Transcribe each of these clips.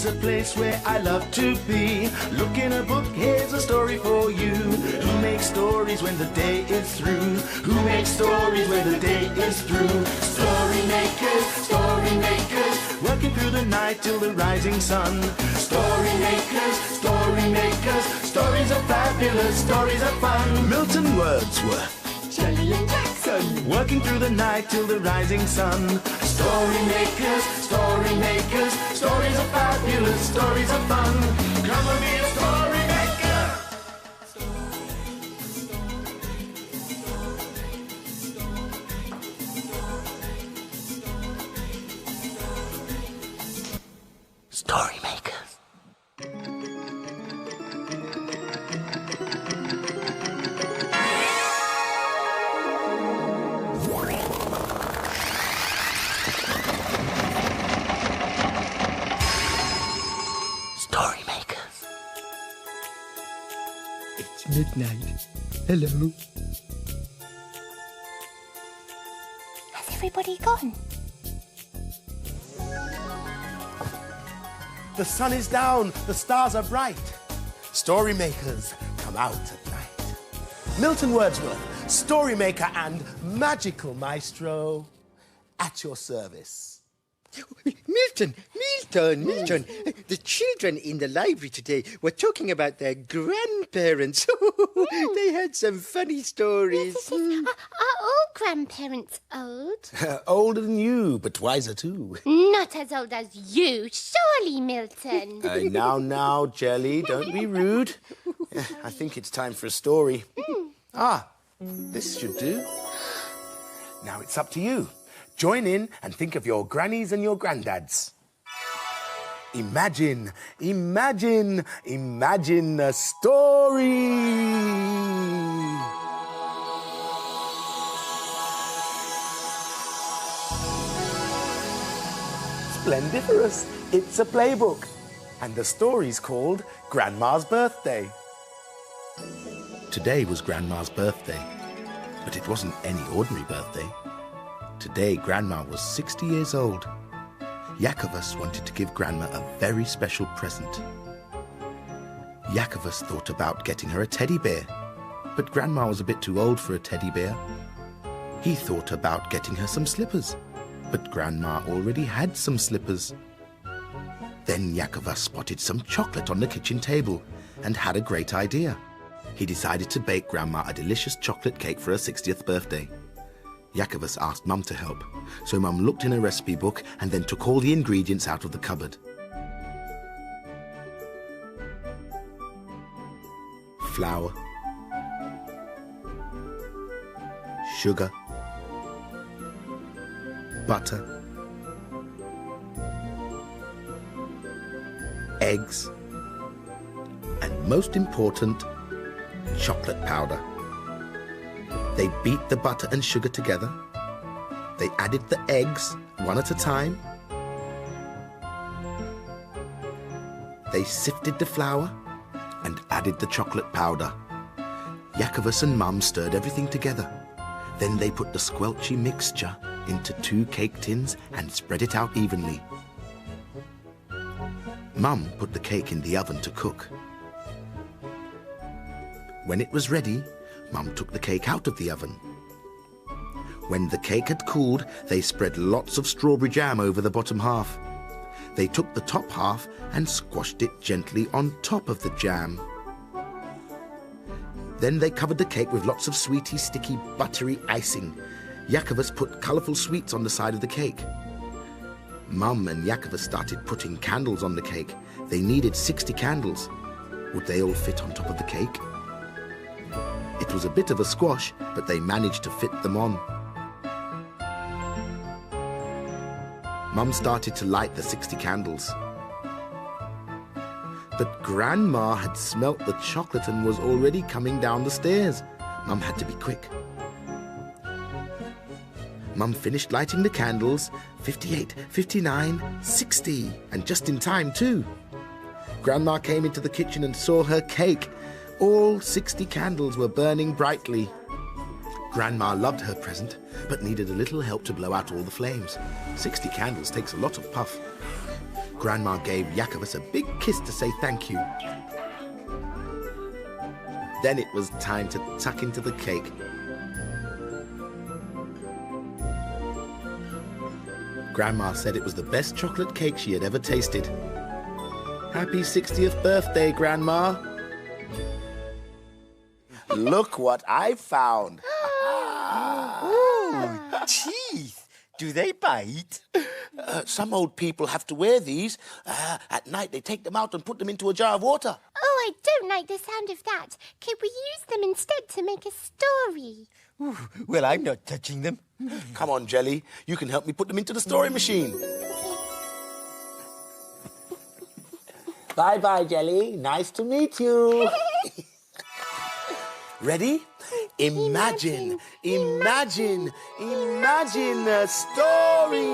a place where I love to be. Look in a book, here's a story for you. Who makes stories when the day is through? Who makes stories when the day is through? Story makers, working through the night till the rising sun. Story makers, stories are fabulous, stories are fun. Milton Wordsworth, Shelley and Jackson, working through the night till the rising sun. Story makers, stories are fabulous, stories are fun. Come and be a story maker. Story makers. Story makers. It's midnight. Hello. Has everybody gone? The sun is down, the stars are bright. Story makers come out at night. Milton Wordsworth, story maker and magical maestro, at your service. Milton. The children in the library today were talking about their grandparents. They had some funny stories. Are all grandparents old? Older than you, but wiser too. Not as old as you, surely, Milton. Now, Jelly, don't be rude. I think it's time for a story. This should do. Now it's up to you. Join in and think of your grannies and your granddads. Imagine a story. Splendiferous. It's a playbook. And the story's called Grandma's Birthday. Today was Grandma's birthday, but it wasn't any ordinary birthday. Today, Grandma was 60 years old. Yakovus wanted to give Grandma a very special present. Yakovus thought about getting her a teddy bear, but Grandma was a bit too old for a teddy bear. He thought about getting her some slippers, but Grandma already had some slippers. Then Yakovus spotted some chocolate on the kitchen table and had a great idea. He decided to bake Grandma a delicious chocolate cake for her 60th birthday. Yakovus asked Mum to help, so Mum looked in her recipe book and then took all the ingredients out of the cupboard. Flour, sugar, butter, eggs, and most important, chocolate powder. They beat the butter and sugar together. They added the eggs one at a time. They sifted the flour and added the chocolate powder. Yakovus and Mum stirred everything together. Then they put the squelchy mixture into 2 cake tins and spread it out evenly. Mum put the cake in the oven to cook. When it was ready, Mum took the cake out of the oven. When the cake had cooled, they spread lots of strawberry jam over the bottom half. They took the top half and squashed it gently on top of the jam. Then they covered the cake with lots of sweety, sticky, buttery icing. Yakovus put colourful sweets on the side of the cake. Mum and Yakovus started putting candles on the cake. They needed 60 candles. Would they all fit on top of the cake? It was a bit of a squash, but they managed to fit them on. Mum started to light the 60 candles. But Grandma had smelt the chocolate and was already coming down the stairs. Mum had to be quick. Mum finished lighting the candles, 58, 59, 60, and just in time too. Grandma came into the kitchen and saw her cake. All 60 candles were burning brightly. Grandma loved her present, but needed a little help to blow out all the flames. 60 candles takes a lot of puff. Grandma gave Jacobus a big kiss to say thank you. Then it was time to tuck into the cake. Grandma said it was the best chocolate cake she had ever tasted. Happy 60th birthday, Grandma. Look what I found. Oh, teeth. Do they bite? Some old people have to wear these. At night, they take them out and put them into a jar of water. Oh, I don't like the sound of that. Could we use them instead to make a story? Ooh, well, I'm not touching them. Come on, Jelly. You can help me put them into the story machine. Bye-bye, Jelly. Nice to meet you. Ready? Imagine a story.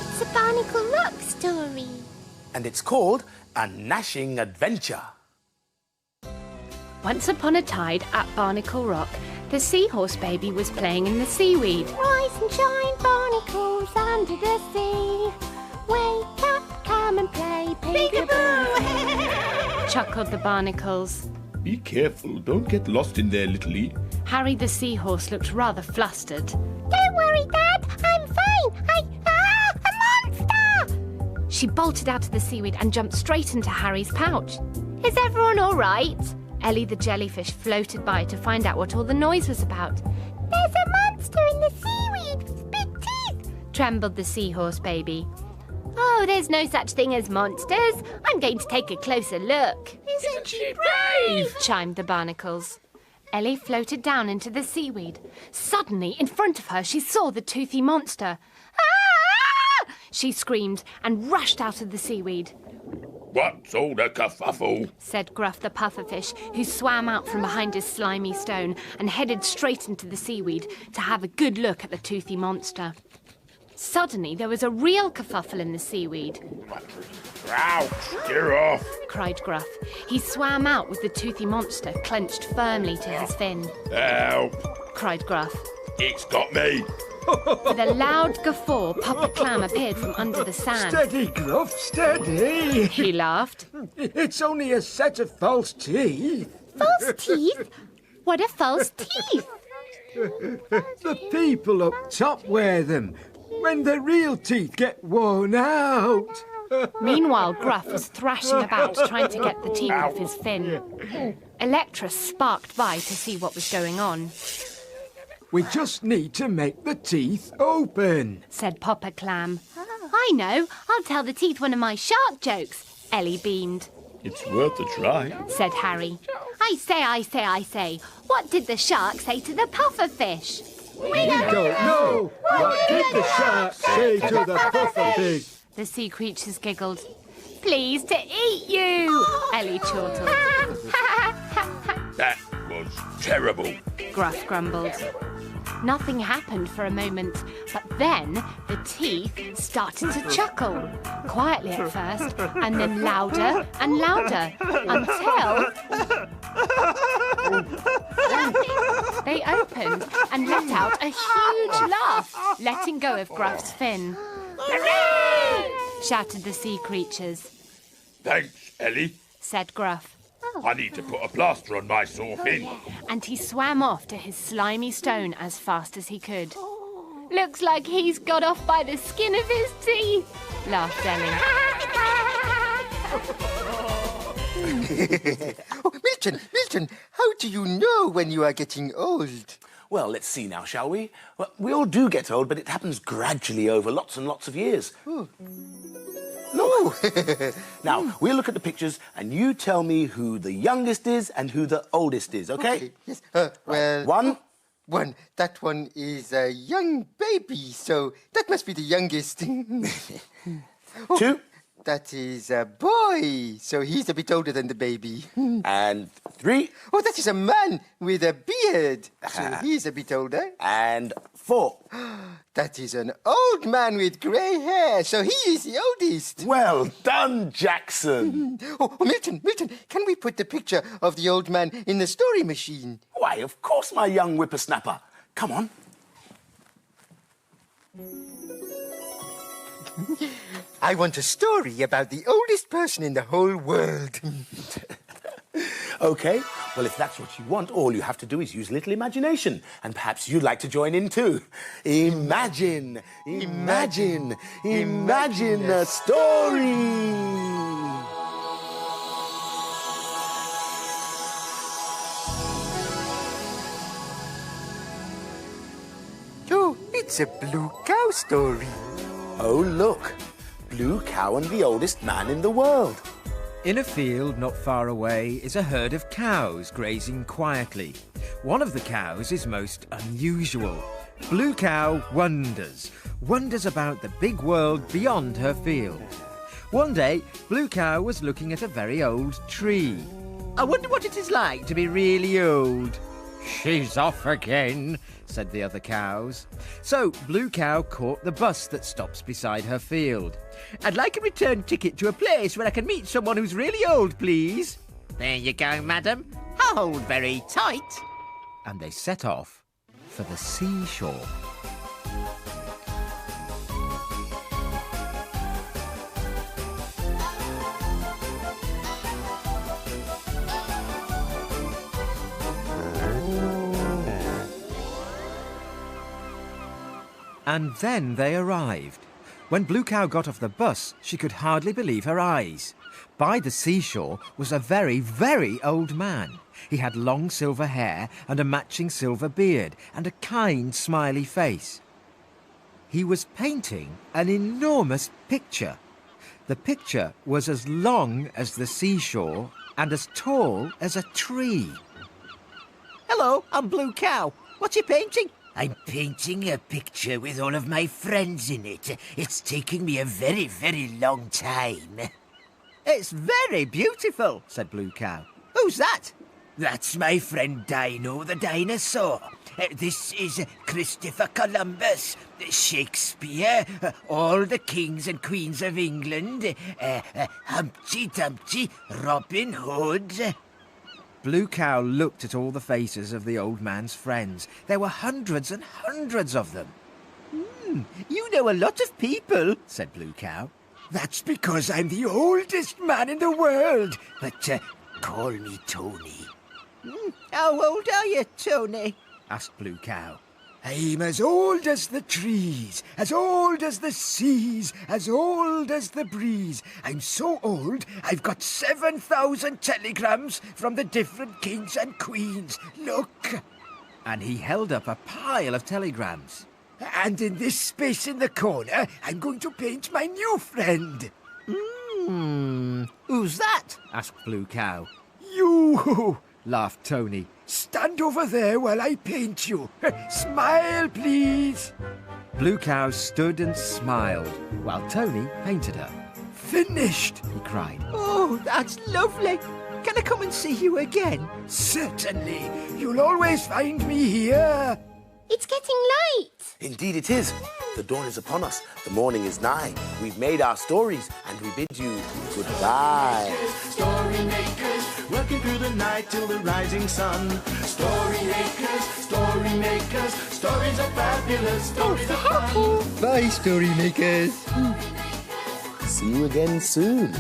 It's a Barnacle Rock story. And it's called A Gnashing Adventure. Once upon a tide at Barnacle Rock, the seahorse baby was playing in the seaweed. Rise and shine, barnacles under the sea. Wake up, come and play peekaboo. Chuckled the barnacles. Be careful, don't get lost in there, little Harry the seahorse looked rather flustered. Don't worry, Dad. I'm fine. A monster! She bolted out of the seaweed and jumped straight into Harry's pouch. Is everyone all right? Ellie the jellyfish floated by to find out what all the noise was about. There's a monster in the seaweed with big teeth. Trembled the seahorse baby. Oh, there's no such thing as monsters. I'm going to take a closer look. Isn't she brave? Chimed the barnacles. Ellie floated down into the seaweed. Suddenly, in front of her, she saw the toothy monster. Ah! She screamed and rushed out of the seaweed. What's all the kerfuffle? Said Gruff the pufferfish, who swam out from behind his slimy stone and headed straight into the seaweed to have a good look at the toothy monster. Suddenly, there was a real kerfuffle in the seaweed. Ouch, get off. Cried Gruff. He swam out with the toothy monster clenched firmly to his fin. Help, Cried Gruff. it's got me. With a loud guffaw, Papa Clam appeared from under the sand. Steady, Gruff, steady. He laughed. It's only a set of false teeth. False teeth? What are false teeth? The people up top wear them when the real teeth get worn out. Meanwhile, Gruff was thrashing about trying to get the teeth off his fin. Electra sparked by to see what was going on. We just need to make the teeth open. Said Papa Clam. I know. I'll tell the teeth one of my shark jokes. Ellie beamed. It's worth a try. Said Harry. I say. What did the shark say to the pufferfish? We don't know. What did the shark say to the pufferfish? The sea creatures giggled. Pleased to eat you, Ellie chortled. That was terrible. Gruff grumbled. Nothing happened for a moment, but then the teeth started to chuckle, quietly at first, and then louder and louder, until they opened and let out a huge laugh, letting go of Gruff's fin. Hooray! Shouted the sea creatures. Thanks, Ellie. Said Gruff. I need to put a plaster on my sore fin. And he swam off to his slimy stone as fast as he could. Looks like he's got off by the skin of his teeth, laughed Ellie. Oh, Milton, how do you know when you are getting old? Well, let's see now, shall we? Well, we all do get old, but it happens gradually over lots and lots of years. Oh. Look. Now, we'll look at the pictures, and you tell me who the youngest is and who the oldest is, okay? Yes. Well... One. That one is a young baby, so that must be the youngest. 2. That is a boy, so he's a bit older than the baby. And 3. Oh, that is a man with a beard, so he's a bit older. And 4. That is an old man with grey hair, so he is the oldest. Well done, Jackson. Oh, Milton, can we put the picture of the old man in the story machine? Why, of course, my young whippersnapper. Come on. I want a story about the oldest person in the whole world. OK, well, if that's what you want, all you have to do is use a little imagination. And perhaps you'd like to join in too. Imagine, imagine, imagine a story. Oh, it's a blue cow story. Oh, look. Blue Cow and the oldest man in the world. In a field not far away is a herd of cows grazing quietly. One of the cows is most unusual. Blue Cow wonders about the big world beyond her field. One day, Blue Cow was looking at a very old tree. I wonder what it is like to be really old. She's off again, said the other cows. So Blue Cow caught the bus that stops beside her field. I'd like a return ticket to a place where I can meet someone who's really old, please. There you go, madam. Hold very tight. And they set off for the seashore. And then they arrived. When Blue Cow got off the bus, she could hardly believe her eyes. By the seashore was a very, very old man. He had long silver hair and a matching silver beard and a kind, smiley face. He was painting an enormous picture. The picture was as long as the seashore and as tall as a tree. Hello, I'm Blue Cow. What you painting? I'm painting a picture with all of my friends in it. It's taking me a very, very long time. It's very beautiful, said Blue Cow. Who's that? That's my friend Dino the dinosaur. This is Christopher Columbus, Shakespeare, all the kings and queens of England, Humpty Dumpty, Robin Hood. Blue Cow looked at all the faces of the old man's friends. There were hundreds and hundreds of them. You know a lot of people, said Blue Cow. That's because I'm the oldest man in the world. But call me Tony. How old are you, Tony? Asked Blue Cow. I'm as old as the trees, as old as the seas, as old as the breeze. I'm so old, I've got 7,000 telegrams from the different kings and queens. Look! And he held up a pile of telegrams. And in this space in the corner, I'm going to paint my new friend. Who's that? Asked Blue Cow. You! Laughed Tony. Stand over there while I paint you. Smile, please. Blue Cow stood and smiled while Tony painted her. Finished, he cried. Oh, that's lovely. Can I come and see you again? Certainly. You'll always find me here. It's getting late. Indeed it is. The dawn is upon us. The morning is nigh. We've made our stories, and we bid you goodbye. Story makers, working through the night till the rising sun. Story makers, stories are fabulous. Stories are fun. Bye, story makers. See you again soon.